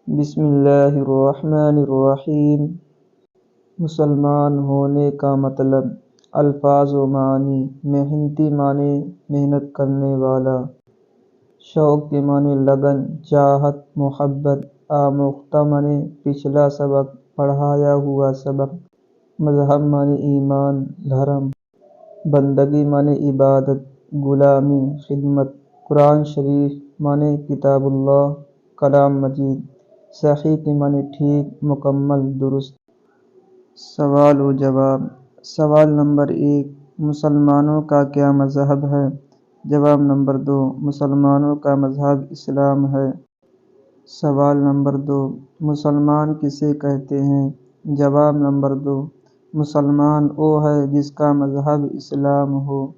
بسم اللہ الرحمن الرحیم۔ مسلمان ہونے کا مطلب۔ الفاظ و معنی۔ محنتی معنی محنت کرنے والا۔ شوق کے معنی لگن، چاہت، محبت۔ آموختہ معنی پچھلا سبق، پڑھایا ہوا سبق۔ مذہب معنی ایمان، دھرم۔ بندگی معنی عبادت، غلامی، خدمت۔ قرآن شریف معنی کتاب اللہ، کلام مجید۔ صحیح کے معنی ٹھیک، مکمل، درست۔ سوال و جواب۔ سوال نمبر 1، مسلمانوں کا کیا مذہب ہے؟ جواب نمبر 2، مسلمانوں کا مذہب اسلام ہے۔ سوال نمبر 2، مسلمان کسے کہتے ہیں؟ جواب نمبر 2، مسلمان وہ ہے جس کا مذہب اسلام ہو۔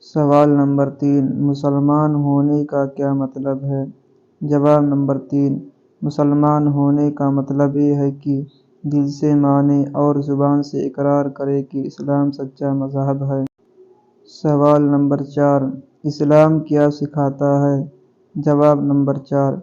سوال نمبر 3، مسلمان ہونے کا کیا مطلب ہے؟ جواب نمبر 3، مسلمان ہونے کا مطلب یہ ہے کہ دل سے مانے اور زبان سے اقرار کرے کہ اسلام سچا مذہب ہے۔ سوال نمبر 4، اسلام کیا سکھاتا ہے؟ جواب نمبر 4،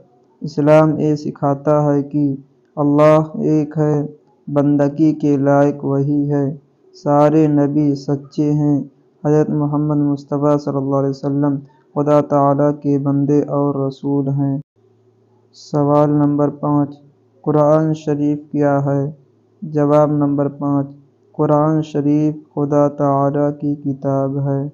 اسلام یہ سکھاتا ہے کہ اللہ ایک ہے، بندگی کے لائق وہی ہے، سارے نبی سچے ہیں، حضرت محمد مصطفیٰ صلی اللہ علیہ وسلم خدا تعالیٰ کے بندے اور رسول ہیں۔ سوال نمبر 5، قرآن شریف کیا ہے؟ جواب نمبر 5، قرآن شریف خدا تعالیٰ کی کتاب ہے۔